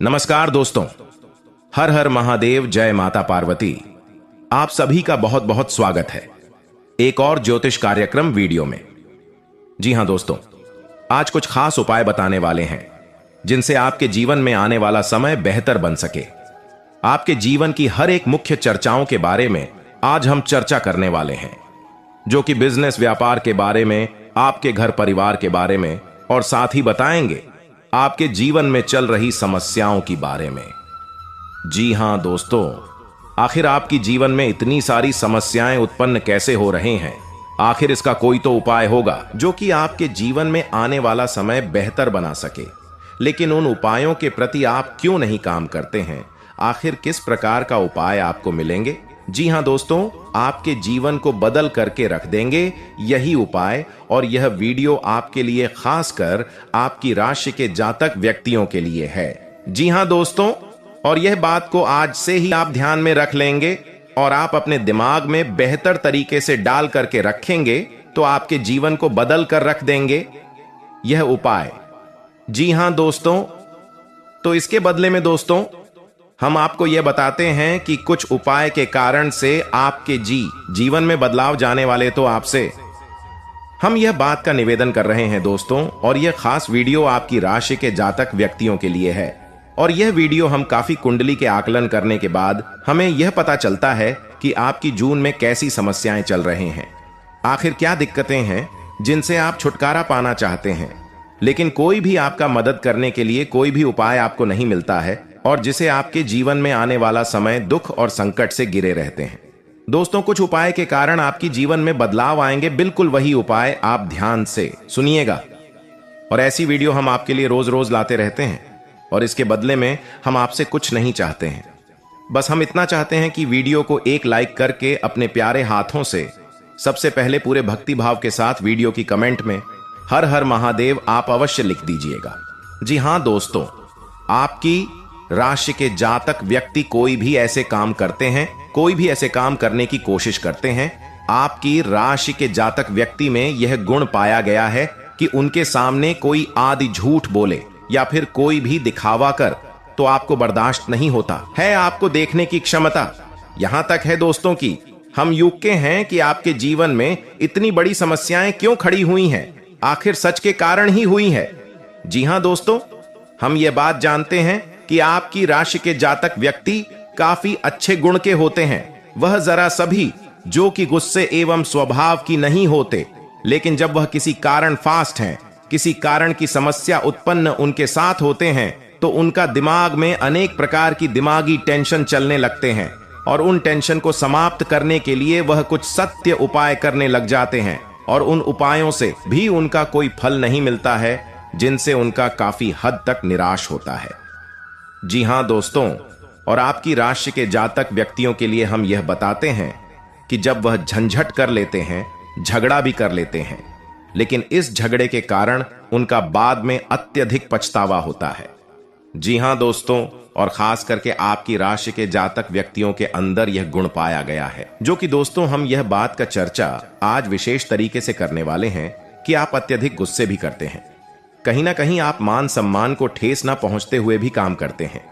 नमस्कार दोस्तों। हर हर महादेव, जय माता पार्वती। आप सभी का बहुत बहुत स्वागत है एक और ज्योतिष कार्यक्रम वीडियो में। जी हां दोस्तों, आज कुछ खास उपाय बताने वाले हैं जिनसे आपके जीवन में आने वाला समय बेहतर बन सके। आपके जीवन की हर एक मुख्य चर्चाओं के बारे में आज हम चर्चा करने वाले हैं, जो कि बिजनेस व्यापार के बारे में, आपके घर परिवार के बारे में, और साथ ही बताएंगे आपके जीवन में चल रही समस्याओं के बारे में। जी हां दोस्तों, आखिर आपकी जीवन में इतनी सारी समस्याएं उत्पन्न कैसे हो रहे हैं? आखिर इसका कोई तो उपाय होगा जो कि आपके जीवन में आने वाला समय बेहतर बना सके। लेकिन उन उपायों के प्रति आप क्यों नहीं काम करते हैं? आखिर किस प्रकार का उपाय आपको मिलेंगे? जी हां दोस्तों, आपके जीवन को बदल करके रख देंगे यही उपाय। और यह वीडियो आपके लिए खासकर आपकी राशि के जातक व्यक्तियों के लिए है। जी हां दोस्तों, और यह बात को आज से ही आप ध्यान में रख लेंगे और आप अपने दिमाग में बेहतर तरीके से डाल करके रखेंगे तो आपके जीवन को बदल कर रख देंगे यह उपाय। जी हां दोस्तों, तो इसके बदले में दोस्तों हम आपको यह बताते हैं कि कुछ उपाय के कारण से आपके जीवन में बदलाव जाने वाले। तो आपसे हम यह बात का निवेदन कर रहे हैं दोस्तों, और यह खास वीडियो आपकी राशि के जातक व्यक्तियों के लिए है। और यह वीडियो हम काफी कुंडली के आकलन करने के बाद हमें यह पता चलता है कि आपकी जून में कैसी समस्याएं चल रहे हैं, आखिर क्या दिक्कतें हैं जिनसे आप छुटकारा पाना चाहते हैं, लेकिन कोई भी आपका मदद करने के लिए कोई भी उपाय आपको नहीं मिलता है, और जिसे आपके जीवन में आने वाला समय दुख और संकट से घिरे रहते हैं। दोस्तों, कुछ उपाय के कारण आपकी जीवन में बदलाव आएंगे। बिल्कुल वही उपाय आप ध्यान से सुनिएगा। और ऐसी वीडियो हम आपके लिए रोज रोज लाते रहते हैं, और इसके बदले में हम आपसे कुछ नहीं चाहते हैं। बस हम इतना चाहते हैं कि वीडियो को एक लाइक करके अपने प्यारे हाथों से सबसे पहले पूरे भक्ति भाव के साथ वीडियो की कमेंट में हर हर महादेव आप अवश्य लिख दीजिएगा। जी हां दोस्तों, आपकी राशि के जातक व्यक्ति कोई भी ऐसे काम करते हैं, कोई भी ऐसे काम करने की कोशिश करते हैं, आपकी राशि के जातक व्यक्ति में यह गुण पाया गया है कि उनके सामने कोई आदि झूठ बोले या फिर कोई भी दिखावा कर तो आपको बर्दाश्त नहीं होता है। आपको देखने की क्षमता यहां तक है दोस्तों कि हम यूं के हैं कि आपके जीवन में इतनी बड़ी समस्याएं क्यों खड़ी हुई हैं, आखिर सच के कारण ही हुई है। जी हां दोस्तों, हम ये बात जानते हैं कि आपकी राशि के जातक व्यक्ति काफी अच्छे गुण के होते हैं। वह जरा सभी जो कि गुस्से एवं स्वभाव की नहीं होते, लेकिन जब वह किसी कारण फास्ट हैं, किसी कारण की समस्या उत्पन्न उनके साथ होते हैं, तो उनका दिमाग में अनेक प्रकार की दिमागी टेंशन चलने लगते हैं, और उन टेंशन को समाप्त करने के लिए वह कुछ सत्य उपाय करने लग जाते हैं, और उन उपायों से भी उनका कोई फल नहीं मिलता है, जिनसे उनका काफी हद तक निराश होता है। जी हां दोस्तों, और आपकी राशि के जातक व्यक्तियों के लिए हम यह बताते हैं कि जब वह झंझट कर लेते हैं, झगड़ा भी कर लेते हैं, लेकिन इस झगड़े के कारण उनका बाद में अत्यधिक पछतावा होता है। जी हां दोस्तों, और खास करके आपकी राशि के जातक व्यक्तियों के अंदर यह गुण पाया गया है, जो कि दोस्तों हम यह बात का चर्चा आज विशेष तरीके से करने वाले हैं कि आप अत्यधिक गुस्से भी करते हैं। कहीं ना कहीं आप मान सम्मान को ठेस ना पहुंचते हुए भी काम करते हैं,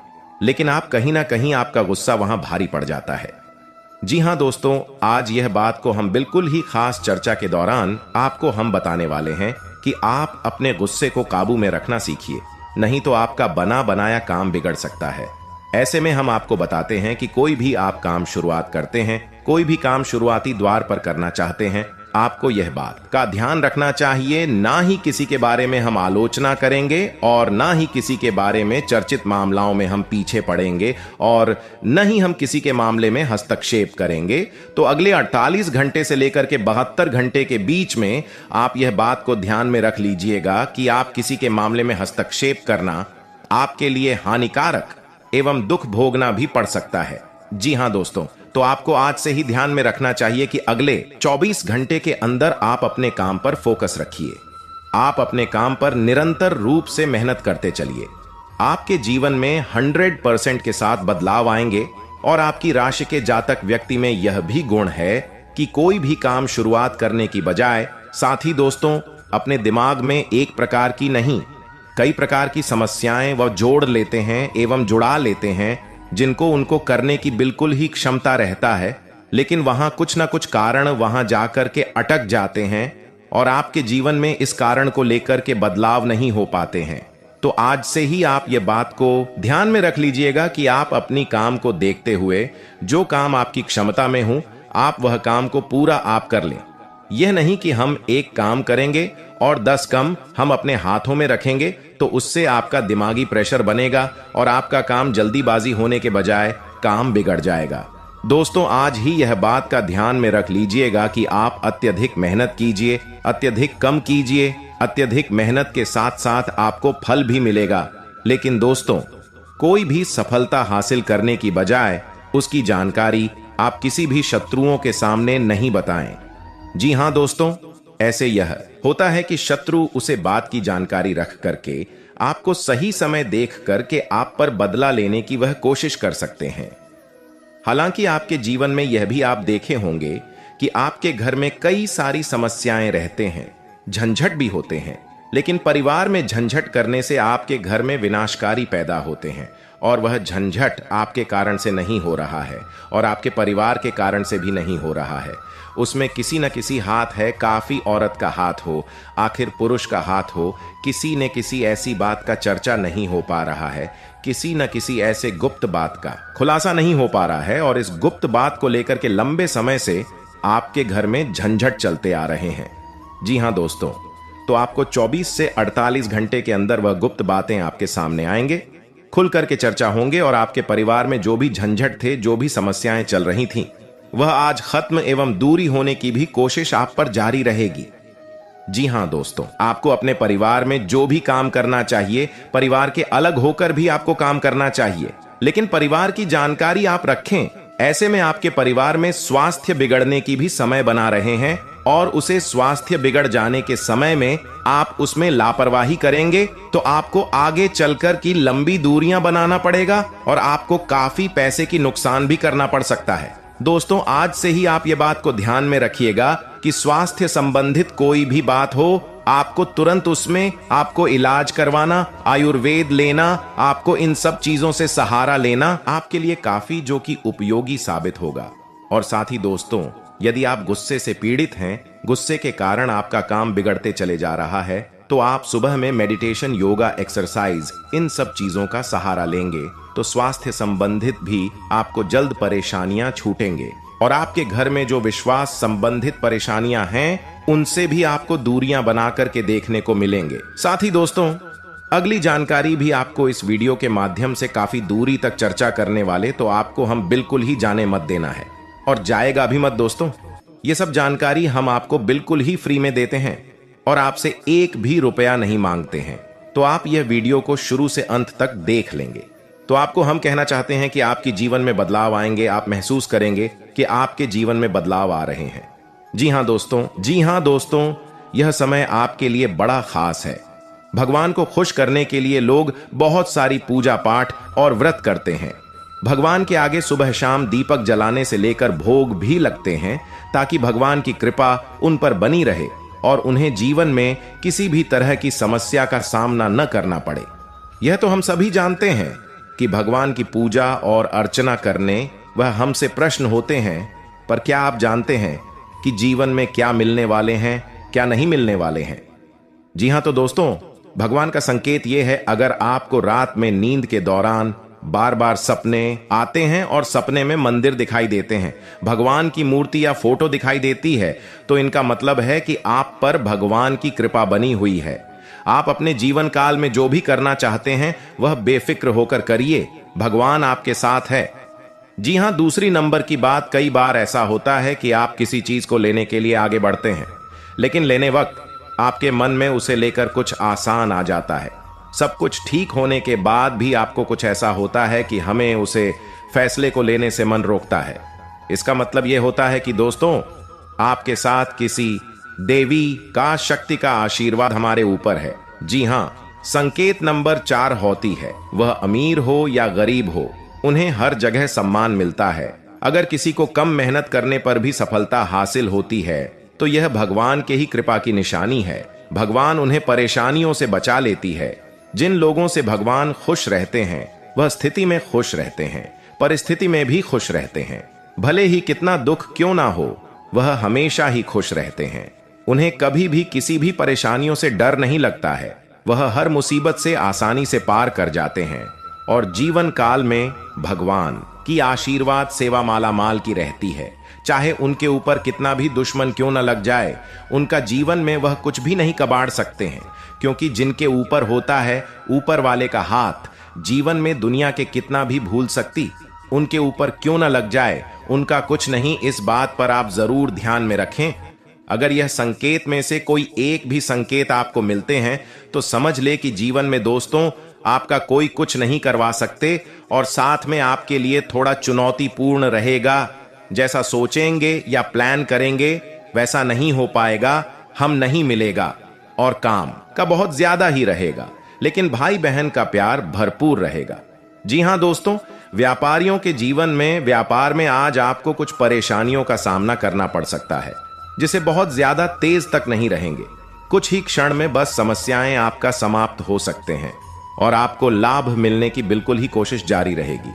लेकिन आप कहीं ना कहीं आपका गुस्सा वहां भारी पड़ जाता है। जी हां दोस्तों, आज यह बात को हम बिल्कुल ही खास चर्चा के दौरान आपको हम बताने वाले हैं कि आप अपने गुस्से को काबू में रखना सीखिए, नहीं तो आपका बना बनाया काम बिगड़ सकता है। ऐसे में हम आपको बताते हैं कि कोई भी आप काम शुरुआत करते हैं, कोई भी काम शुरुआती द्वार पर करना चाहते हैं, आपको यह बात का ध्यान रखना चाहिए, ना ही किसी के बारे में हम आलोचना करेंगे और ना ही किसी के बारे में चर्चित मामलों में हम पीछे पड़ेंगे, और न ही हम किसी के मामले में हस्तक्षेप करेंगे। तो अगले 48 घंटे से लेकर के 72 घंटे के बीच में आप यह बात को ध्यान में रख लीजिएगा कि आप किसी के मामले में हस्तक्षेप करना आपके लिए हानिकारक एवं दुख भोगना भी पड़ सकता है। जी हां दोस्तों, तो आपको आज से ही ध्यान में रखना चाहिए कि अगले 24 घंटे के अंदर आप अपने काम पर फोकस रखिए। आप अपने काम पर निरंतर रूप से मेहनत करते चलिए। आपके जीवन में 100% के साथ बदलाव आएंगे। और आपकी राशि के जातक व्यक्ति में यह भी गुण है कि कोई भी काम शुरुआत करने की बजाय साथ ही दोस्तों अपने दिमाग में एक प्रकार की नहीं कई प्रकार की समस्याएं वह जोड़ लेते हैं एवं जुड़ा लेते हैं जिनको उनको करने की बिल्कुल ही क्षमता रहता है, लेकिन वहां कुछ ना कुछ कारण वहां जाकर के अटक जाते हैं और आपके जीवन में इस कारण को लेकर के बदलाव नहीं हो पाते हैं। तो आज से ही आप ये बात को ध्यान में रख लीजिएगा कि आप अपनी काम को देखते हुए जो काम आपकी क्षमता में हो आप वह काम को पूरा आप कर लें। यह नहीं कि हम एक काम करेंगे और 10 काम हम अपने हाथों में रखेंगे तो उससे आपका दिमागी प्रेशर बनेगा और आपका काम जल्दीबाजी होने के बजाय काम बिगड़ जाएगा। दोस्तों, आज ही यह बात का ध्यान में रख लीजिएगा कि आप अत्यधिक मेहनत कीजिए, अत्यधिक कम कीजिए। अत्यधिक मेहनत के साथ साथ आपको फल भी मिलेगा, लेकिन दोस्तों कोई भी सफलता हासिल करने की बजाय उसकी जानकारी आप किसी भी शत्रुओं के सामने नहीं बताएं। जी हां दोस्तों, ऐसे यह होता है कि शत्रु उसे बात की जानकारी रख करके आपको सही समय देख करके आप पर बदला लेने की वह कोशिश कर सकते हैं। हालांकि आपके जीवन में यह भी आप देखे होंगे कि आपके घर में कई सारी समस्याएं रहते हैं, झंझट भी होते हैं, लेकिन परिवार में झंझट करने से आपके घर में विनाशकारी पैदा होते हैं और वह झंझट आपके कारण से नहीं हो रहा है और आपके परिवार के कारण से भी नहीं हो रहा है। उसमें किसी न किसी हाथ है, काफी औरत का हाथ हो, आखिर पुरुष का हाथ हो, किसी न किसी ऐसी बात का चर्चा नहीं हो पा रहा है, किसी न किसी ऐसे गुप्त बात का खुलासा नहीं हो पा रहा है और इस गुप्त बात को लेकर के लंबे समय से आपके घर में झंझट चलते आ रहे हैं। जी हां दोस्तों, तो आपको 24 से 48 घंटे के अंदर वह गुप्त बातें आपके सामने आएंगे, खुल करके चर्चा होंगे और आपके परिवार में जो भी झंझट थे, जो भी समस्याएं चल रही थीं, वह आज खत्म एवं दूरी होने की भी कोशिश आप पर जारी रहेगी। जी हां दोस्तों, आपको अपने परिवार में जो भी काम करना चाहिए, परिवार के अलग होकर भी आपको काम करना चाहिए, लेकिन परिवार की जानकारी आप रखें। ऐसे में आपके परिवार में स्वास्थ्य बिगड़ने की भी समय बना रहे हैं और उसे स्वास्थ्य बिगड़ जाने के समय में आप उसमें लापरवाही करेंगे तो आपको आगे चलकर की लंबी दूरियां बनाना पड़ेगा और आपको काफी पैसे की नुकसान भी करना पड़ सकता है। दोस्तों, आज से ही आप ये बात को ध्यान में रखिएगा कि स्वास्थ्य संबंधित कोई भी बात हो, आपको तुरंत उसमें आपको इलाज करवाना, आयुर्वेद लेना, आपको इन सब चीजों से सहारा लेना आपके लिए काफी जो कि उपयोगी साबित होगा। और साथ ही दोस्तों, यदि आप गुस्से से पीड़ित हैं, गुस्से के कारण आपका काम बिगड़ते चले जा रहा है, तो आप सुबह में मेडिटेशन, योगा, एक्सरसाइज, इन सब चीजों का सहारा लेंगे तो स्वास्थ्य संबंधित भी आपको जल्द परेशानियां छूटेंगे और आपके घर में जो विश्वास संबंधित परेशानियां हैं उनसे भी आपको दूरियां बना करके देखने को मिलेंगे। साथ ही दोस्तों, अगली जानकारी भी आपको इस वीडियो के माध्यम से काफी दूरी तक चर्चा करने वाले, तो आपको हम बिल्कुल ही जाने मत देना है और जाएगा भी मत दोस्तों। ये सब जानकारी हम आपको बिल्कुल ही फ्री में देते हैं और आपसे 1 भी रुपया नहीं मांगते हैं, तो आप यह वीडियो को शुरू से अंत तक देख लेंगे। तो आपको हम कहना चाहते हैं कि आपके जीवन में बदलाव आएंगे, आप महसूस करेंगे कि आपके जीवन में बदलाव आ रहे हैं। जी हां दोस्तों, यह समय आपके लिए बड़ा खास है। भगवान को खुश करने के लिए लोग बहुत सारी पूजा पाठ और व्रत करते हैं। भगवान के आगे सुबह शाम दीपक जलाने से लेकर भोग भी लगते हैं ताकि भगवान की कृपा उन पर बनी रहे और उन्हें जीवन में किसी भी तरह की समस्या का सामना न करना पड़े। यह तो हम सभी जानते हैं कि भगवान की पूजा और अर्चना करने वह हमसे प्रश्न होते हैं, पर क्या आप जानते हैं कि जीवन में क्या मिलने वाले हैं, क्या नहीं मिलने वाले हैं? जी हां, तो दोस्तों, भगवान का संकेत यह है, अगर आपको रात में नींद के दौरान बार बार सपने आते हैं और सपने में मंदिर दिखाई देते हैं, भगवान की मूर्ति या फोटो दिखाई देती है, तो इनका मतलब है कि आप पर भगवान की कृपा बनी हुई है। आप अपने जीवन काल में जो भी करना चाहते हैं वह बेफिक्र होकर करिए, भगवान आपके साथ है। जी हां, दूसरी नंबर की बात, कई बार ऐसा होता है कि आप किसी चीज को लेने के लिए आगे बढ़ते हैं, लेकिन लेने वक्त आपके मन में उसे लेकर कुछ आसान आ जाता है। सब कुछ ठीक होने के बाद भी आपको कुछ ऐसा होता है कि हमें उसे फैसले को लेने से मन रोकता है। इसका मतलब यह होता है कि दोस्तों, आपके साथ किसी देवी का, शक्ति का आशीर्वाद हमारे ऊपर है। जी हां, संकेत नंबर 4 होती है। वह अमीर हो या गरीब हो, उन्हें हर जगह सम्मान मिलता है। अगर किसी को कम मेहनत करने पर भी सफलता हासिल होती है तो यह भगवान के ही कृपा की निशानी है। भगवान उन्हें परेशानियों से बचा लेती है। जिन लोगों से भगवान खुश रहते हैं वह स्थिति में खुश रहते हैं, परिस्थिति में भी खुश रहते हैं। भले ही कितना दुख क्यों ना हो, वह हमेशा ही खुश रहते हैं। उन्हें कभी भी किसी भी परेशानियों से डर नहीं लगता है। वह हर मुसीबत से आसानी से पार कर जाते हैं और जीवन काल में भगवान की आशीर्वाद सेवा माला माल की रहती है। चाहे उनके ऊपर कितना भी दुश्मन क्यों न लग जाए, उनका जीवन में वह कुछ भी नहीं कबाड़ सकते हैं, क्योंकि जिनके ऊपर होता है ऊपर वाले का हाथ, जीवन में दुनिया के कितना भी भूल सकती उनके ऊपर क्यों न लग जाए, उनका कुछ नहीं। इस बात पर आप जरूर ध्यान में रखें। अगर यह संकेत में से कोई एक भी संकेत आपको मिलते हैं तो समझ ले कि जीवन में दोस्तों आपका कोई कुछ नहीं करवा सकते, और साथ में आपके लिए थोड़ा चुनौतीपूर्ण रहेगा। जैसा सोचेंगे या प्लान करेंगे वैसा नहीं हो पाएगा, हम नहीं मिलेगा और काम का बहुत ज्यादा ही रहेगा, लेकिन भाई बहन का प्यार भरपूर रहेगा। जी हां दोस्तों, व्यापारियों के जीवन में व्यापार में आज आपको कुछ परेशानियों का सामना करना पड़ सकता है, जिसे बहुत ज्यादा तेज तक नहीं रहेंगे। कुछ ही क्षण में बस समस्याएं आपका समाप्त हो सकते हैं और आपको लाभ मिलने की बिल्कुल ही कोशिश जारी रहेगी।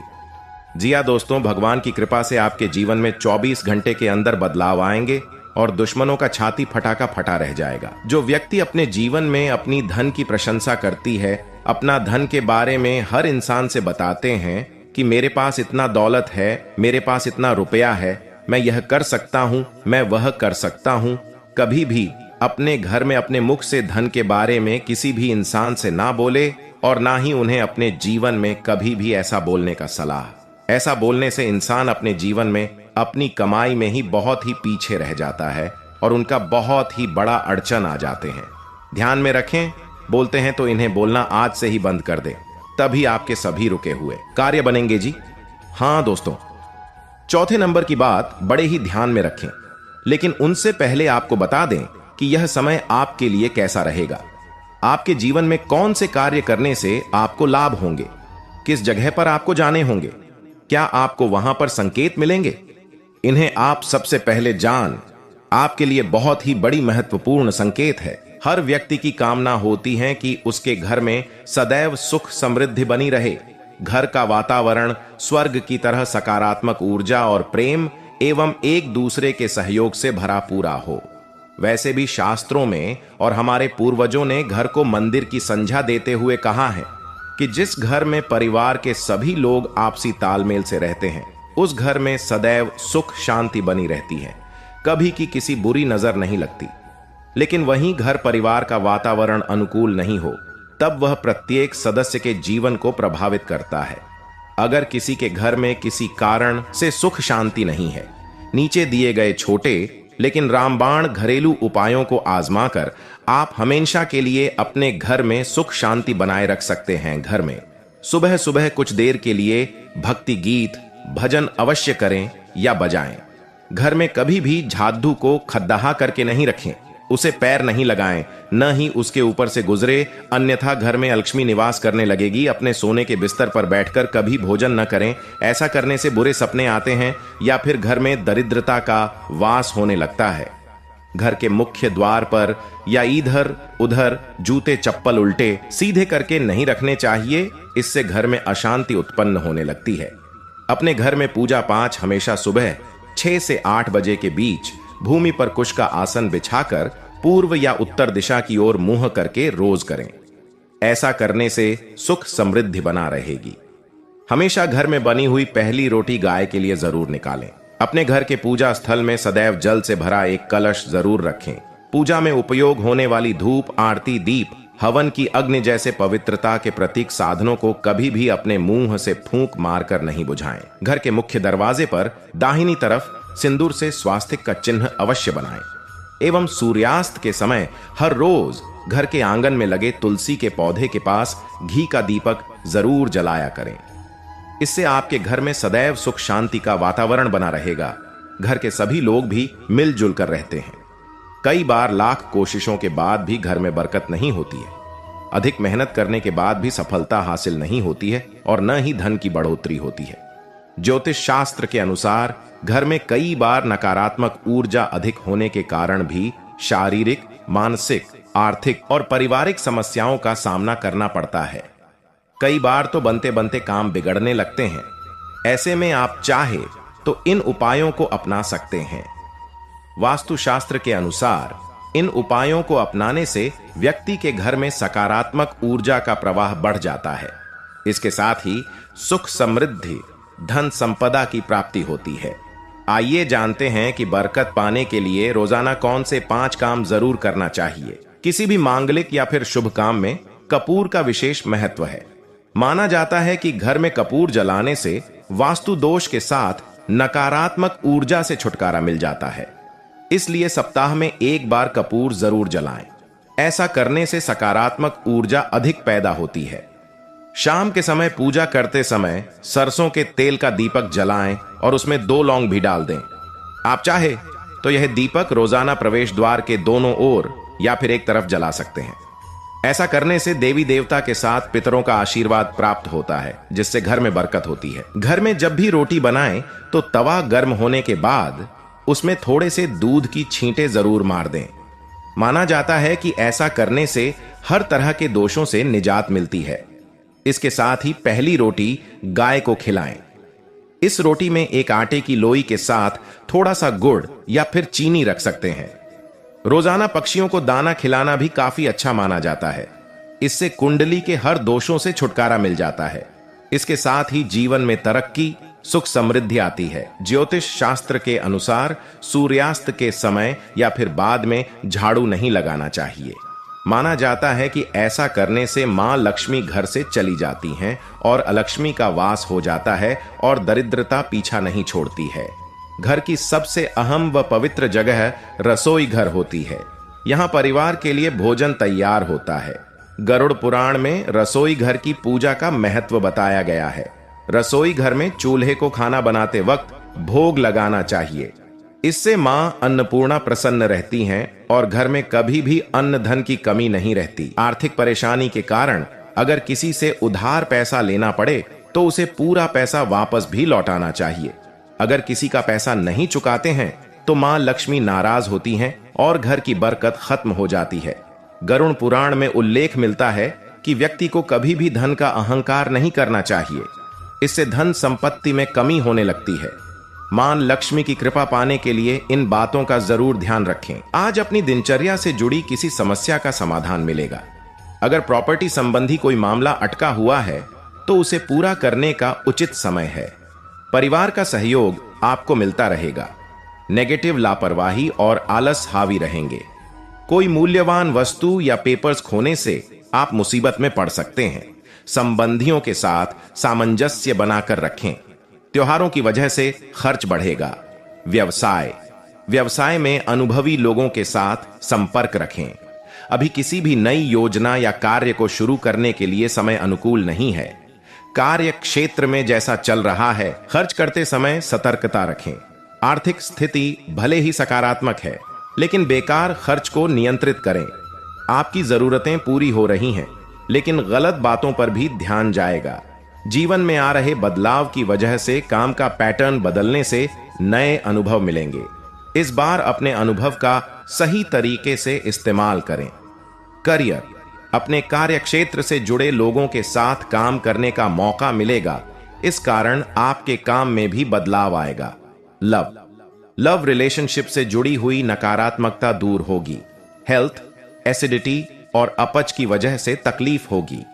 जी हां दोस्तों, भगवान की कृपा से आपके जीवन में 24 घंटे के अंदर बदलाव आएंगे और दुश्मनों का छाती फटाका फटा रह जाएगा। जो व्यक्ति अपने जीवन में अपनी धन की प्रशंसा करती है, अपना धन के बारे में हर इंसान से बताते हैं कि मेरे पास इतना दौलत है, मेरे पास इतना रुपया है, मैं यह कर सकता हूं, मैं वह कर सकता हूं, कभी भी अपने घर में अपने मुख से धन के बारे में किसी भी इंसान से ना बोले और ना ही उन्हें अपने जीवन में कभी भी ऐसा बोलने का सलाह। ऐसा बोलने से इंसान अपने जीवन में अपनी कमाई में ही बहुत ही पीछे रह जाता है और उनका बहुत ही बड़ा अड़चन आ जाते हैं। ध्यान में रखें, बोलते हैं तो इन्हें बोलना आज से ही बंद कर दें, तभी आपके सभी रुके हुए कार्य बनेंगे। जी हां दोस्तों, चौथे नंबर की बात बड़े ही ध्यान में रखें, लेकिन उनसे पहले आपको बता दें कि यह समय आपके लिए कैसा रहेगा। आपके जीवन में कौन से कार्य करने से आपको लाभ होंगे, किस जगह पर आपको जाने होंगे, क्या आपको वहां पर संकेत मिलेंगे, इन्हें आप सबसे पहले जान। आपके लिए बहुत ही बड़ी महत्वपूर्ण संकेत है। हर व्यक्ति की कामना होती है कि उसके घर में सदैव सुख समृद्धि बनी रहे, घर का वातावरण स्वर्ग की तरह सकारात्मक ऊर्जा और प्रेम एवं एक दूसरे के सहयोग से भरा पूरा हो। वैसे भी शास्त्रों में और हमारे पूर्वजों ने घर को मंदिर की संज्ञा देते हुए कहा है कि जिस घर में परिवार के सभी लोग आपसी तालमेल से रहते हैं, उस घर में सदैव सुख शांति बनी रहती है, कभी की किसी बुरी नजर नहीं लगती। लेकिन वहीं घर परिवार का वातावरण अनुकूल नहीं हो, तब वह प्रत्येक सदस्य के जीवन को प्रभावित करता है। अगर किसी के घर में किसी कारण से सुख शांति नहीं है, नीचे दिए गए छोटे लेकिन रामबाण घरेलू उपायों को आजमाकर आप हमेशा के लिए अपने घर में सुख शांति बनाए रख सकते हैं। घर में सुबह सुबह कुछ देर के लिए भक्ति गीत भजन अवश्य करें या बजाएं। घर में कभी भी झाड़ू को खद्दाहा करके नहीं रखें, उसे पैर नहीं लगाएं, न ही उसके ऊपर से गुजरे, अन्यथा घर में अलक्ष्मी निवास करने लगेगी। अपने सोने के बिस्तर पर बैठकर कभी भोजन न करें, ऐसा करने से बुरे सपने आते हैं या फिर घर में दरिद्रता का वास होने लगता है। घर के मुख्य द्वार पर या इधर उधर जूते चप्पल उल्टे सीधे करके नहीं रखने चाहिए, इससे घर में अशांति उत्पन्न होने लगती है। अपने घर में पूजा पाठ हमेशा सुबह 6 से 8 बजे के बीच भूमि पर कुश का आसन बिछाकर पूर्व या उत्तर दिशा की ओर मुंह करके रोज करें। ऐसा करने से सुख समृद्धि बना रहेगी। हमेशा घर में बनी हुई पहली रोटी गाय के लिए जरूर निकालें। अपने घर के पूजा स्थल में सदैव जल से भरा एक कलश जरूर रखें। पूजा में उपयोग होने वाली धूप, आरती, दीप, हवन की अग्नि जैसे पवित्रता के प्रतीक साधनों को कभी भी अपने मुंह से फूंक मारकर नहीं बुझाएं। घर के मुख्य दरवाजे पर दाहिनी तरफ सिंदूर से स्वास्तिक का चिन्ह अवश्य बनाएं एवं सूर्यास्त के समय हर रोज घर के आंगन में लगे तुलसी के पौधे के पास घी का दीपक जरूर जलाया करें। इससे आपके घर में सदैव सुख शांति का वातावरण बना रहेगा। घर के सभी लोग भी मिलजुल कर रहते हैं। कई बार लाख कोशिशों के बाद भी घर में बरकत नहीं होती है। अधिक मेहनत करने के बाद भी सफलता हासिल नहीं होती है और न ही धन की बढ़ोतरी होती है। ज्योतिष शास्त्र के अनुसार घर में कई बार नकारात्मक ऊर्जा अधिक होने के कारण भी शारीरिक, मानसिक आर्थिक और पारिवारिक समस्याओं का सामना करना पड़ता है। कई बार तो बनते बनते काम बिगड़ने लगते हैं। ऐसे में आप चाहे तो इन उपायों को अपना सकते हैं। वास्तुशास्त्र के अनुसार इन उपायों को अपनाने से व्यक्ति के घर में सकारात्मक ऊर्जा का प्रवाह बढ़ जाता है। इसके साथ ही सुख समृद्धि, धन संपदा की प्राप्ति होती है। आइए जानते हैं कि बरकत पाने के लिए रोजाना कौन से 5 काम जरूर करना चाहिए। किसी भी मांगलिक या फिर शुभ काम में कपूर का विशेष महत्व है। माना जाता है कि घर में कपूर जलाने से वास्तु दोष के साथ नकारात्मक ऊर्जा से छुटकारा मिल जाता है। इसलिए सप्ताह में 1 बार कपूर जरूर जलाएं। ऐसा करने से सकारात्मक ऊर्जा अधिक पैदा होती है। शाम के समय पूजा करते समय सरसों के तेल का दीपक जलाएं और उसमें 2 लौंग भी डाल दें। आप चाहे तो यह दीपक रोजाना प्रवेश द्वार के दोनों ओर या फिर एक तरफ जला सकते हैं। ऐसा करने से देवी देवता के साथ पितरों का आशीर्वाद प्राप्त होता है, जिससे घर में बरकत होती है। घर में जब भी रोटी बनाएं तो तवा गर्म होने के बाद उसमें थोड़े से दूध की छींटे जरूर मार दें। माना जाता है कि ऐसा करने से हर तरह के दोषों से निजात मिलती है। इसके साथ ही पहली रोटी गाय को खिलाएं। इस रोटी में एक आटे की लोई के साथ थोड़ा सा गुड़ या फिर चीनी रख सकते हैं। रोजाना पक्षियों को दाना खिलाना भी काफी अच्छा माना जाता है। इससे कुंडली के हर दोषों से छुटकारा मिल जाता है। इसके साथ ही जीवन में तरक्की, सुख समृद्धि आती है। ज्योतिष शास्त्र के अनुसार सूर्यास्त के समय या फिर बाद में झाड़ू नहीं लगाना चाहिए। माना जाता है कि ऐसा करने से मां लक्ष्मी घर से चली जाती हैं और अलक्ष्मी का वास हो जाता है और दरिद्रता पीछा नहीं छोड़ती है। घर की सबसे अहम व पवित्र जगह रसोई घर होती है। यहाँ परिवार के लिए भोजन तैयार होता है। गरुड़ पुराण में रसोई घर की पूजा का महत्व बताया गया है। रसोई घर में चूल्हे को खाना बनाते वक्त भोग लगाना चाहिए। इससे मां अन्नपूर्णा प्रसन्न रहती हैं और घर में कभी भी अन्न धन की कमी नहीं रहती। आर्थिक परेशानी के कारण अगर किसी से उधार पैसा लेना पड़े तो उसे पूरा पैसा वापस भी लौटाना चाहिए। अगर किसी का पैसा नहीं चुकाते हैं तो मां लक्ष्मी नाराज होती हैं और घर की बरकत खत्म हो जाती है। गरुड़ पुराण में उल्लेख मिलता है कि व्यक्ति को कभी भी धन का अहंकार नहीं करना चाहिए। इससे धन संपत्ति में कमी होने लगती है। मां लक्ष्मी की कृपा पाने के लिए इन बातों का जरूर ध्यान रखें। आज अपनी दिनचर्या से जुड़ी किसी समस्या का समाधान मिलेगा। अगर प्रॉपर्टी संबंधी कोई मामला अटका हुआ है तो उसे पूरा करने का उचित समय है। परिवार का सहयोग आपको मिलता रहेगा। नेगेटिव लापरवाही और आलस हावी रहेंगे। कोई मूल्यवान वस्तु या पेपर्स खोने से आप मुसीबत में पड़ सकते हैं। संबंधियों के साथ सामंजस्य बनाकर रखें। त्योहारों की वजह से खर्च बढ़ेगा। व्यवसाय में अनुभवी लोगों के साथ संपर्क रखें। अभी किसी भी नई योजना या कार्य को शुरू करने के लिए समय अनुकूल नहीं है। कार्य क्षेत्र में जैसा चल रहा है, खर्च करते समय सतर्कता रखें। आर्थिक स्थिति भले ही सकारात्मक है, लेकिन बेकार खर्च को नियंत्रित करें। आपकी जरूरतें पूरी हो रही हैं, लेकिन गलत बातों पर भी ध्यान जाएगा। जीवन में आ रहे बदलाव की वजह से काम का पैटर्न बदलने से नए अनुभव मिलेंगे। इस बार अपने अनुभव का सही तरीके से इस्तेमाल करें। करियर, अपने कार्य क्षेत्र से जुड़े लोगों के साथ काम करने का मौका मिलेगा। इस कारण आपके काम में भी बदलाव आएगा। लव रिलेशनशिप से जुड़ी हुई नकारात्मकता दूर होगी। हेल्थ, एसिडिटी और अपच की वजह से तकलीफ होगी।